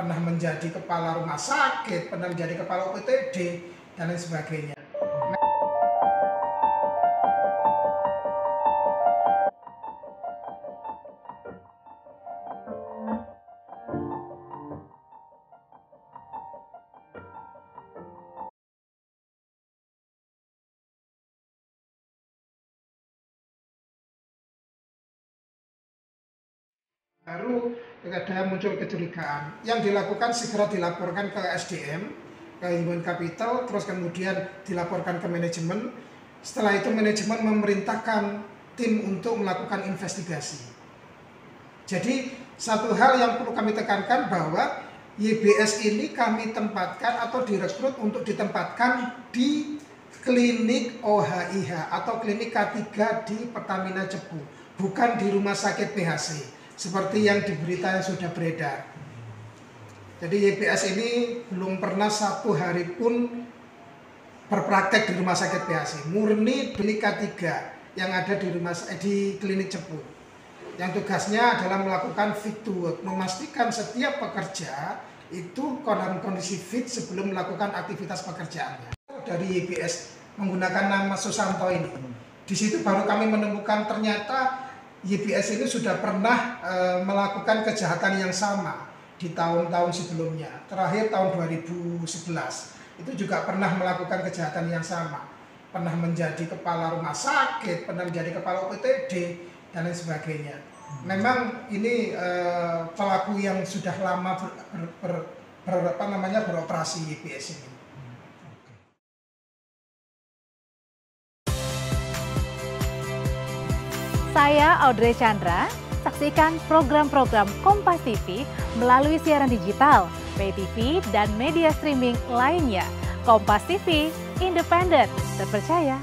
pernah menjadi kepala rumah sakit, pernah menjadi kepala UPTD, dan lain sebagainya. Baru ada muncul kecurigaan, yang dilakukan segera dilaporkan ke SDM, ke Human Capital, terus kemudian dilaporkan ke manajemen. Setelah itu manajemen memerintahkan tim untuk melakukan investigasi. Jadi satu hal yang perlu kami tekankan bahwa YBS ini kami tempatkan atau direkrut untuk ditempatkan di klinik OHIH atau klinik K3 di Pertamina Cepu, bukan di rumah sakit PHC seperti yang di berita yang sudah beredar. Jadi YBS ini belum pernah satu hari pun berpraktek di rumah sakit PHC, murni klinik K3 yang ada di klinik Cepu. Yang tugasnya adalah melakukan fit to work, memastikan setiap pekerja itu dalam kondisi fit sebelum melakukan aktivitas pekerjaannya. Dari YBS menggunakan nama Susanto ini, di situ baru kami menemukan ternyata YBS ini sudah pernah melakukan kejahatan yang sama di tahun-tahun sebelumnya. Terakhir tahun 2011 itu juga pernah melakukan kejahatan yang sama. Pernah menjadi kepala rumah sakit, pernah menjadi kepala UPTD, dan lain sebagainya. Memang ini pelaku yang sudah lama beroperasi YBS ini. Saya Audrey Chandra, saksikan program-program Kompas TV melalui siaran digital, pay TV, dan media streaming lainnya. Kompas TV, independen, terpercaya.